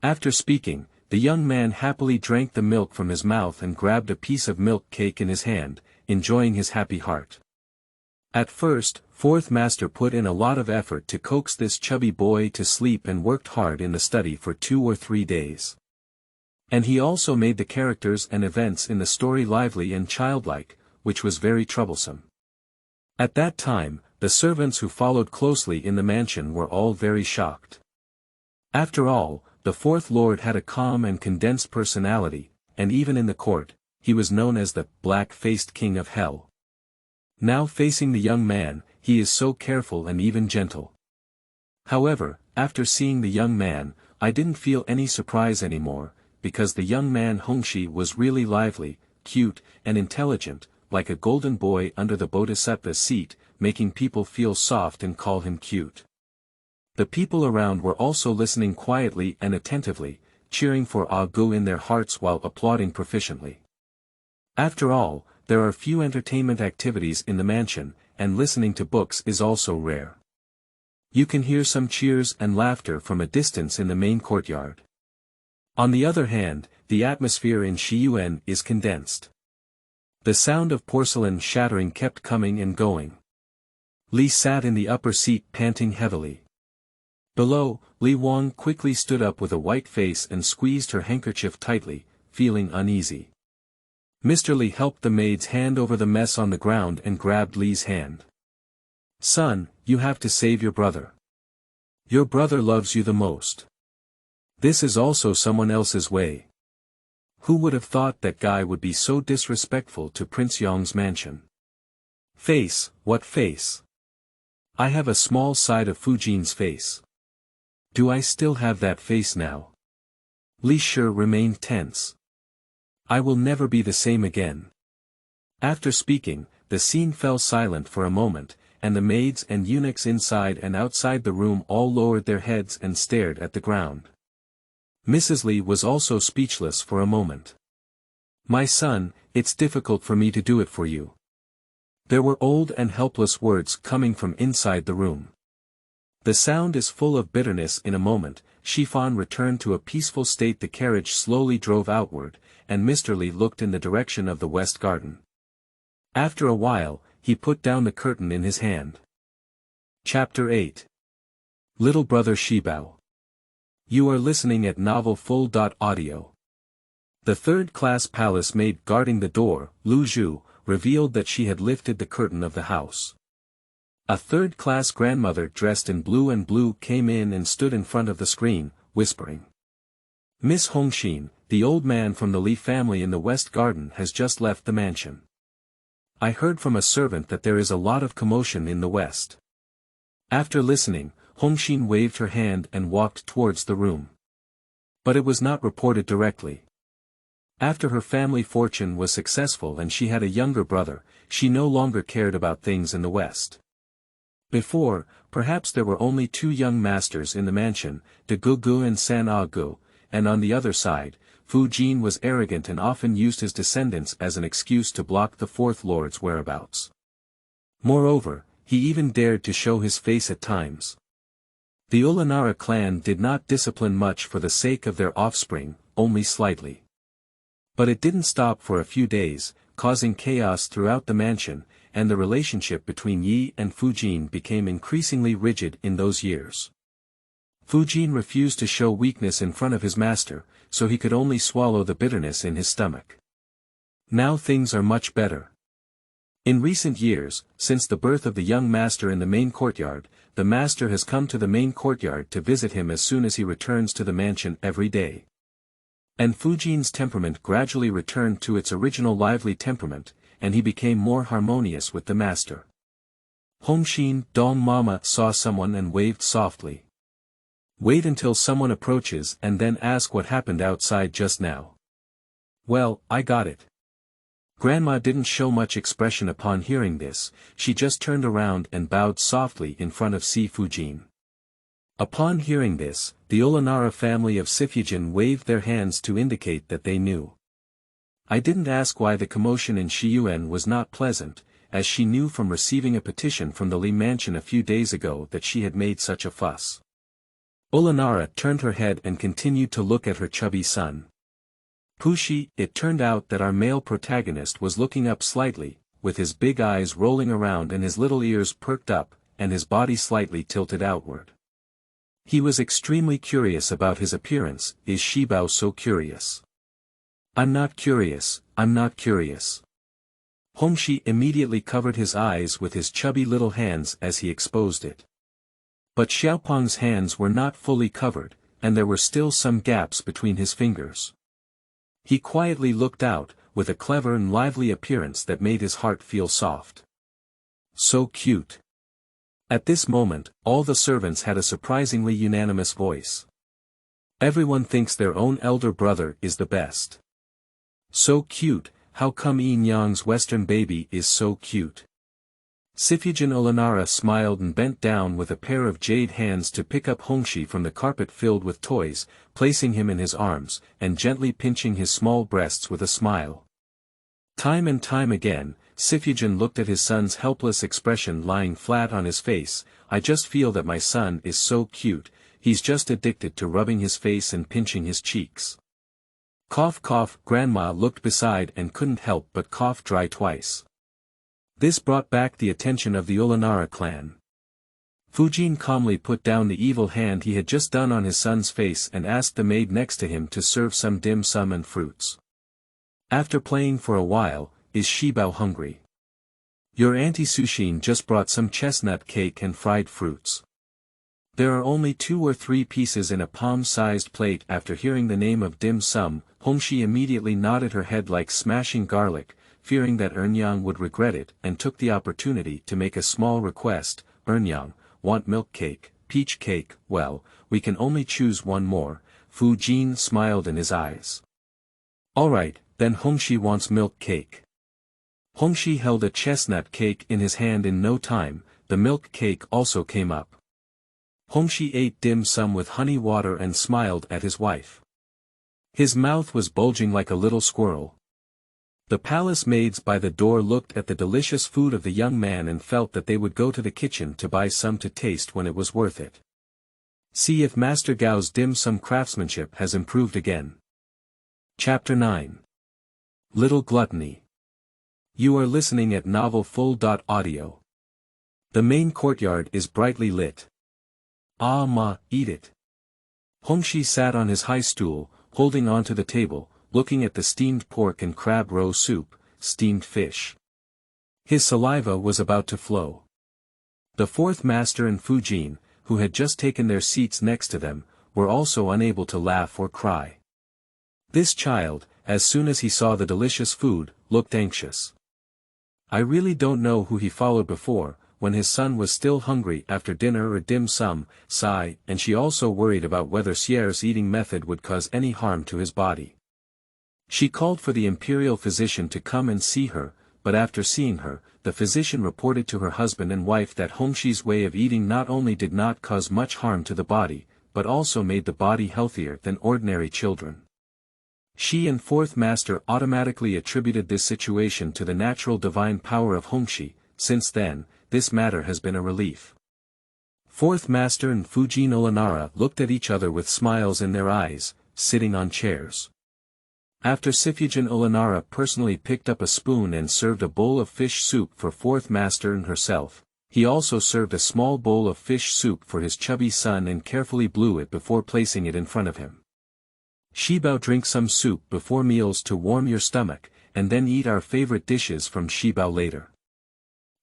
After speaking, the young man happily drank the milk from his mouth and grabbed a piece of milk cake in his hand, enjoying his happy heart. At first, Fourth Master put in a lot of effort to coax this chubby boy to sleep and worked hard in the study for 2 or 3 days. And he also made the characters and events in the story lively and childlike, which was very troublesome. At that time, the servants who followed closely in the mansion were all very shocked. After all, the Fourth Lord had a calm and condensed personality, and even in the court, he was known as the black-faced king of hell. Now facing the young man, he is so careful and even gentle. However, after seeing the young man, I didn't feel any surprise anymore, because the young man Hongxi was really lively, cute, and intelligent, like a golden boy under the bodhisattva's seat, making people feel soft and call him cute. The people around were also listening quietly and attentively, cheering for Ah Gu in their hearts while applauding proficiently. After all, there are few entertainment activities in the mansion, and listening to books is also rare. You can hear some cheers and laughter from a distance in the main courtyard. On the other hand, the atmosphere in Shiyuan is condensed. The sound of porcelain shattering kept coming and going. Li sat in the upper seat panting heavily. Below, Li Wang quickly stood up with a white face and squeezed her handkerchief tightly, feeling uneasy. Mr. Li helped the maids hand over the mess on the ground and grabbed Li's hand. "Son, you have to save your brother. Your brother loves you the most. This is also someone else's way. Who would have thought that guy would be so disrespectful to Prince Yong's mansion? Face, what face? I have a small side of Fujin's face. Do I still have that face now?" Li Shi remained tense. "I will never be the same again." After speaking, the scene fell silent for a moment, and the maids and eunuchs inside and outside the room all lowered their heads and stared at the ground. Mrs. Li was also speechless for a moment. "My son, it's difficult for me to do it for you." There were old and helpless words coming from inside the room. The sound is full of bitterness. In a moment, Shifan returned to a peaceful state. The carriage slowly drove outward, and Mr. Li looked in the direction of the west garden. After a while, he put down the curtain in his hand. Chapter 8. Little Brother Xibao. You are listening at novelfull.audio. The third-class palace maid guarding the door, Lu Zhu, revealed that she had lifted the curtain of the house. A third-class grandmother dressed in blue and blue came in and stood in front of the screen, whispering. Miss Hongxi, the old man from the Li family in the West Garden has just left the mansion. I heard from a servant that there is a lot of commotion in the West. After listening, Hongxi waved her hand and walked towards the room. But it was not reported directly. After her family fortune was successful and she had a younger brother, she no longer cared about things in the West. Before, perhaps there were only 2 young masters in the mansion, De Gugu and San A Gu, and on the other side, Sifujin was arrogant and often used his descendants as an excuse to block the fourth lord's whereabouts. Moreover, he even dared to show his face at times. The Ulanara clan did not discipline much for the sake of their offspring, only slightly. But it didn't stop for a few days, causing chaos throughout the mansion, and the relationship between Yi and Sifujin became increasingly rigid in those years. Sifujin refused to show weakness in front of his master, so he could only swallow the bitterness in his stomach. Now things are much better. In recent years, since the birth of the young master in the main courtyard, the master has come to the main courtyard to visit him as soon as he returns to the mansion every day. And Sifujin's temperament gradually returned to its original lively temperament, and he became more harmonious with the master. Hongxi Dong Mama saw someone and waved softly. Wait until someone approaches and then ask what happened outside just now. Well, I got it. Grandma didn't show much expression upon hearing this, she just turned around and bowed softly in front of Sifujin. Upon hearing this, the Ulanara family of Sifujin waved their hands to indicate that they knew. I didn't ask why the commotion in Shiyuan was not pleasant, as she knew from receiving a petition from the Li mansion a few days ago that she had made such a fuss. Ulanara turned her head and continued to look at her chubby son. Pushi, it turned out that our male protagonist was looking up slightly, with his big eyes rolling around and his little ears perked up, and his body slightly tilted outward. He was extremely curious about his appearance. Is Xibao so curious? I'm not curious, I'm not curious. Hongxi immediately covered his eyes with his chubby little hands as he exposed it. But Xiaopeng's hands were not fully covered, and there were still some gaps between his fingers. He quietly looked out, with a clever and lively appearance that made his heart feel soft. So cute. At this moment, all the servants had a surprisingly unanimous voice. Everyone thinks their own elder brother is the best. So cute, how come Yin Yang's Western baby is so cute? Sifujin Ulanara smiled and bent down with a pair of jade hands to pick up Hongxi from the carpet filled with toys, placing him in his arms, and gently pinching his small breasts with a smile. Time and time again, Sifujin looked at his son's helpless expression lying flat on his face. I just feel that my son is so cute, he's just addicted to rubbing his face and pinching his cheeks. Cough cough. Grandma looked beside and couldn't help but cough dry twice. This brought back the attention of the Ulanara clan. Sifujin calmly put down the evil hand he had just done on his son's face and asked the maid next to him to serve some dim sum and fruits. After playing for a while, is Xibao hungry? Your Auntie Sushin just brought some chestnut cake and fried fruits. There are only 2 or 3 pieces in a palm-sized plate. After hearing the name of dim sum, Hongxi immediately nodded her head like smashing garlic, fearing that Ernyang would regret it, and took the opportunity to make a small request. Ernyang, want milk cake, peach cake? Well, we can only choose one more. Sifujin smiled in his eyes. Alright, then Hongxi wants milk cake. Hongxi held a chestnut cake in his hand in no time, the milk cake also came up. Hongxi ate dim sum with honey water and smiled at his wife. His mouth was bulging like a little squirrel. The palace maids by the door looked at the delicious food of the young man and felt that they would go to the kitchen to buy some to taste when it was worth it. See if Master Gao's dim sum craftsmanship has improved again. Chapter 9. Little Gluttony. You are listening at novelfull.audio. The main courtyard is brightly lit. Ah ma, eat it. Hongxi sat on his high stool, holding onto the table, looking at the steamed pork and crab roe soup, steamed fish. His saliva was about to flow. The fourth master and Fujin, who had just taken their seats next to them, were also unable to laugh or cry. This child, as soon as he saw the delicious food, looked anxious. I really don't know who he followed before, when his son was still hungry after dinner or dim sum, sigh, and she also worried about whether Xier's eating method would cause any harm to his body. She called for the imperial physician to come and see her, but after seeing her, the physician reported to her husband and wife that Hongxi's way of eating not only did not cause much harm to the body, but also made the body healthier than ordinary children. She and fourth master automatically attributed this situation to the natural divine power of Hongxi. Since then, this matter has been a relief. Fourth master and Fujin Ulanara looked at each other with smiles in their eyes, sitting on chairs. After Sifujin, Ulanara personally picked up a spoon and served a bowl of fish soup for fourth master and herself. He also served a small bowl of fish soup for his chubby son and carefully blew it before placing it in front of him. Xibao, drink some soup before meals to warm your stomach, and then eat our favorite dishes from Xibao later.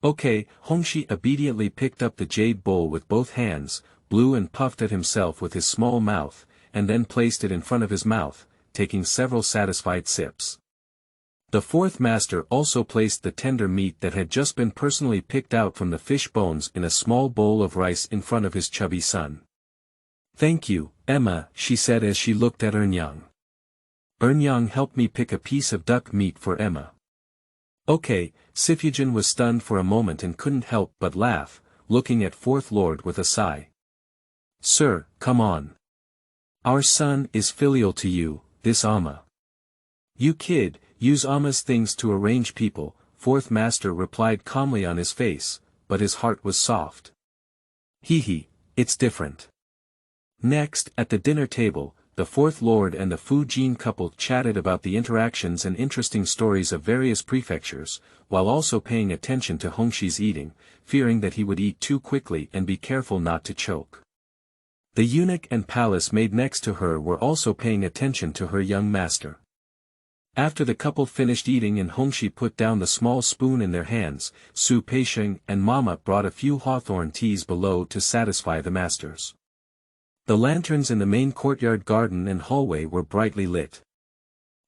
Okay, Hongxi obediently picked up the jade bowl with both hands, blew and puffed at himself with his small mouth, and then placed it in front of his mouth, taking several satisfied sips. The fourth master also placed the tender meat that had just been personally picked out from the fish bones in a small bowl of rice in front of his chubby son. Thank you, Emma, she said as she looked at Ernyang. Ernyang helped me pick a piece of duck meat for Emma. Okay, Sifujin was stunned for a moment and couldn't help but laugh, looking at fourth lord with a sigh. Sir, come on. Our son is filial to you, this Amma. You kid, use Amma's things to arrange people, fourth master replied calmly on his face, but his heart was soft. Hee, it's different. Next, at the dinner table, the fourth lord and the Fujin couple chatted about the interactions and interesting stories of various prefectures, while also paying attention to Hongxi's eating, fearing that he would eat too quickly and be careful not to choke. The eunuch and palace maid next to her were also paying attention to her young master. After the couple finished eating and Hongxi put down the small spoon in their hands, Su Peisheng and Mama brought a few hawthorn teas below to satisfy the masters. The lanterns in the main courtyard garden and hallway were brightly lit.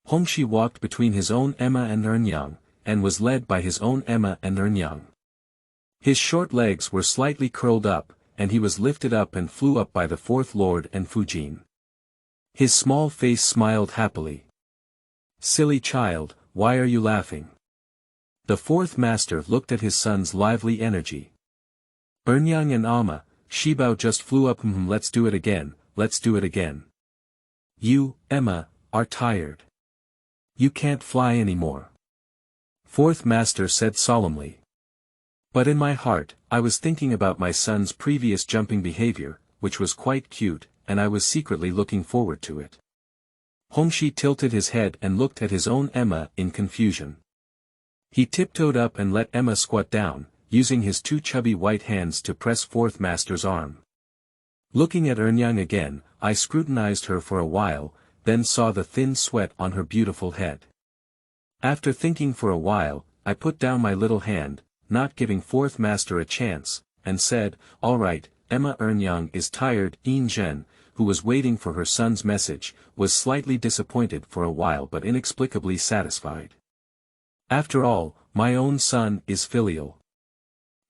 Hongxi walked between his own Emma and Ernyang, and was led by his own Emma and Ernyang. His short legs were slightly curled up, and he was lifted up and flew up by the fourth lord and Fujin. His small face smiled happily. Silly child, why are you laughing? The fourth master looked at his son's lively energy. Ernyang and Amma, Xibao just flew up. Let's do it again, let's do it again. You, Emma, are tired. You can't fly anymore. Fourth master said solemnly. But in my heart, I was thinking about my son's previous jumping behavior, which was quite cute, and I was secretly looking forward to it. Hongxi tilted his head and looked at his own Emma in confusion. He tiptoed up and let Emma squat down, using his two chubby white hands to press fourth master's arm. Looking at Ernyang again, I scrutinized her for a while, then saw the thin sweat on her beautiful head. After thinking for a while, I put down my little hand, not giving fourth master a chance, and said, all right, Emma. Ernyang is tired. Zhen, who was waiting for her son's message, was slightly disappointed for a while but inexplicably satisfied. After all, my own son is filial.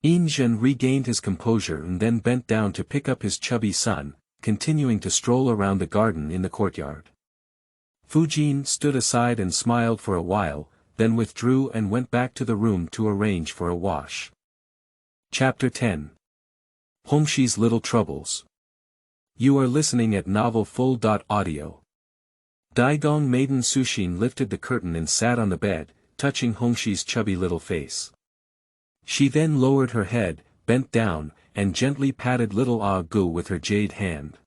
Zhen regained his composure and then bent down to pick up his chubby son, continuing to stroll around the garden in the courtyard. Fujin stood aside and smiled for a while, then withdrew and went back to the room to arrange for a wash. Chapter 10. Hongxi's Little Troubles. You are listening at Novel Full. Audio. Daigong maiden Sushin lifted the curtain and sat on the bed, touching Hongxi's chubby little face. She then lowered her head, bent down, and gently patted little Ah Gu with her jade hand.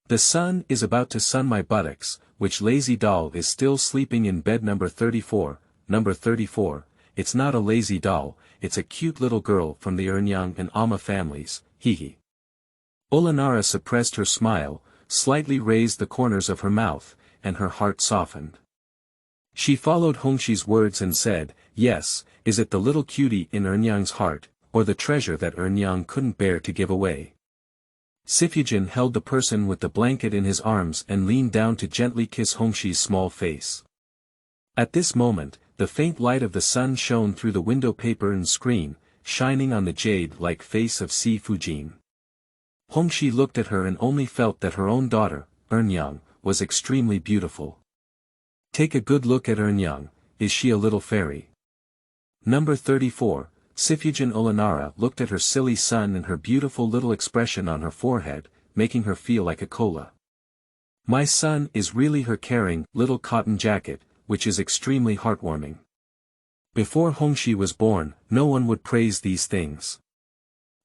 The sun is about to sun my buttocks, which lazy doll is still sleeping in bed number 34, number 34, it's not a lazy doll, it's a cute little girl from the Ernyang and Amma families, hee. Ulanara suppressed her smile, slightly raised the corners of her mouth, and her heart softened. She followed Hongxi's words and said, yes, is it the little cutie in Ernyang's heart, or the treasure that Ernyang couldn't bear to give away. Sifujin held the person with the blanket in his arms and leaned down to gently kiss Hongxi's small face. At this moment, the faint light of the sun shone through the window paper and screen, shining on the jade-like face of Sifujin. Hongxi looked at her and only felt that her own daughter, Ernyang, was extremely beautiful. Take a good look at Ernyang, is she a little fairy? Number 34, Sifujin Ulanara looked at her silly son and her beautiful little expression on her forehead, making her feel like a cola. My son is really her caring, little cotton jacket, which is extremely heartwarming. Before Hongxi was born, no one would praise these things.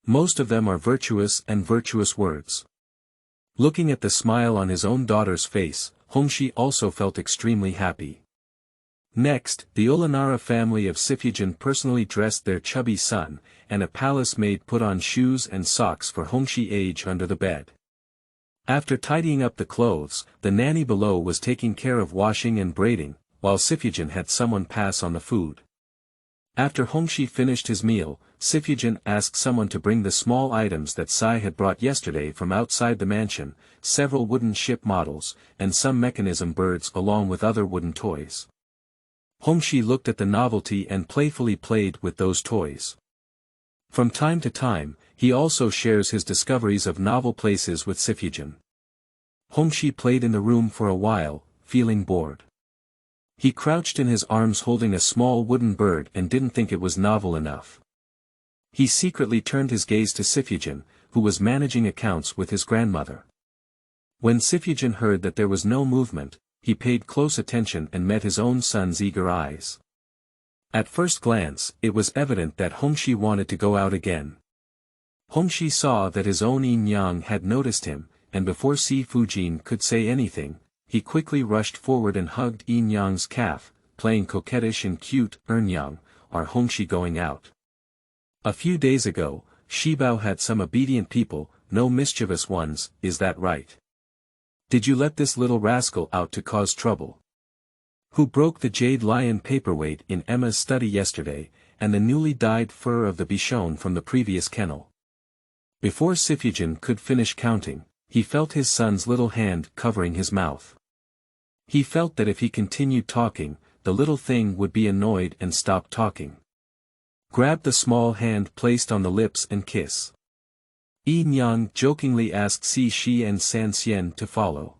Most of them are virtuous and virtuous words. Looking at the smile on his own daughter's face, Hongxi also felt extremely happy. Next, the Ulanara family of Sifujin personally dressed their chubby son, and a palace maid put on shoes and socks for Hongxi age under the bed. After tidying up the clothes, the nanny below was taking care of washing and braiding, while Sifujin had someone pass on the food. After Hongxi finished his meal, Sifujin asked someone to bring the small items that Sai had brought yesterday from outside the mansion, several wooden ship models, and some mechanism birds along with other wooden toys. Hongxi looked at the novelty and playfully played with those toys. From time to time, he also shares his discoveries of novel places with Sifujin. Hongxi played in the room for a while, feeling bored. He crouched in his arms holding a small wooden bird and didn't think it was novel enough. He secretly turned his gaze to Sifujin, who was managing accounts with his grandmother. When Sifujin heard that there was no movement, he paid close attention and met his own son's eager eyes. At first glance, it was evident that Hongxi wanted to go out again. Hongxi saw that his own Yin had noticed him, and before Sifujin could say anything, he quickly rushed forward and hugged Yin-Yang's calf, playing coquettish and cute. Ernyang, are Hongxi going out? A few days ago, Xibao had some obedient people, no mischievous ones, is that right? Did you let this little rascal out to cause trouble? Who broke the jade lion paperweight in Emma's study yesterday, and the newly dyed fur of the bichon from the previous kennel? Before Sifujin could finish counting, he felt his son's little hand covering his mouth. He felt that if he continued talking, the little thing would be annoyed and stop talking. Grab the small hand placed on the lips and kiss. Yin-Yang jokingly asked Si-Shi and San-Xian to follow.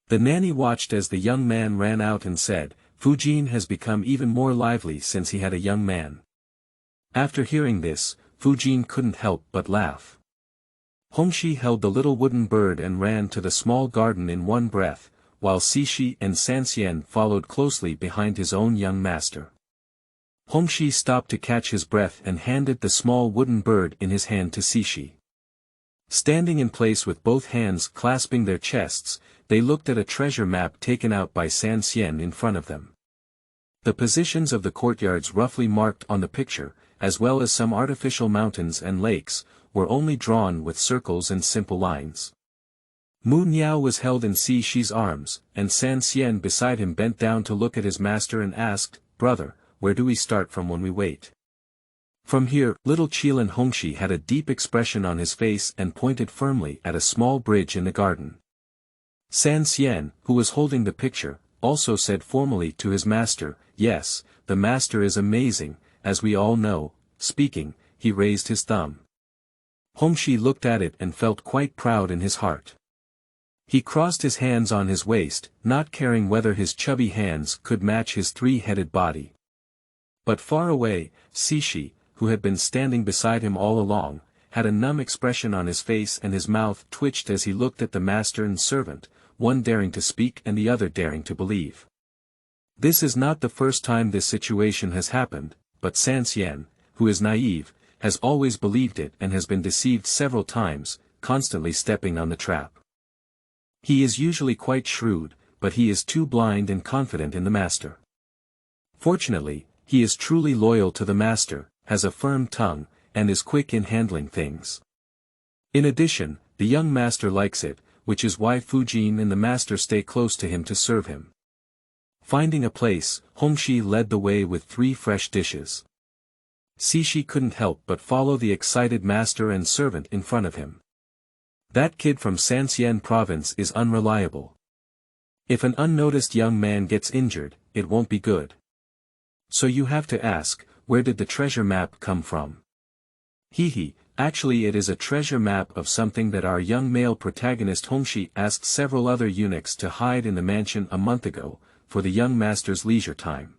The nanny watched as the young man ran out and said, Fujin has become even more lively since he had a young man. After hearing this, Fujin couldn't help but laugh. Hongxi held the little wooden bird and ran to the small garden in one breath, while Si-Shi and San-Xian followed closely behind his own young master. Hongxi stopped to catch his breath and handed the small wooden bird in his hand to Si-Shi. Standing in place with both hands clasping their chests, they looked at a treasure map taken out by San-Xian in front of them. The positions of the courtyards roughly marked on the picture, as well as some artificial mountains and lakes, were only drawn with circles and simple lines. Mu Niao was held in Si-Shi's arms, and San-Xian beside him bent down to look at his master and asked, Brother, where do we start from when we wait? From here, little Qilin Hongxi had a deep expression on his face and pointed firmly at a small bridge in the garden. San-Xian, who was holding the picture, also said formally to his master, Yes, the master is amazing, as we all know. Speaking, he raised his thumb. Hongxi looked at it and felt quite proud in his heart. He crossed his hands on his waist, not caring whether his chubby hands could match his three-headed body. But far away, Si-Shi, who had been standing beside him all along, had a numb expression on his face and his mouth twitched as he looked at the master and servant, one daring to speak and the other daring to believe. This is not the first time this situation has happened, but San-Xian, who is naive, has always believed it and has been deceived several times, constantly stepping on the trap. He is usually quite shrewd, but he is too blind and confident in the master. Fortunately, he is truly loyal to the master, has a firm tongue, and is quick in handling things. In addition, the young master likes it, which is why Fujin and the master stay close to him to serve him. Finding a place, Hongxi led the way with 3 fresh dishes. Cixi couldn't help but follow the excited master and servant in front of him. That kid from Sanxian province is unreliable. If an unnoticed young man gets injured, it won't be good. So you have to ask, where did the treasure map come from? Hehe, actually it is a treasure map of something that our young male protagonist Hongxi asked several other eunuchs to hide in the mansion a month ago, for the young master's leisure time.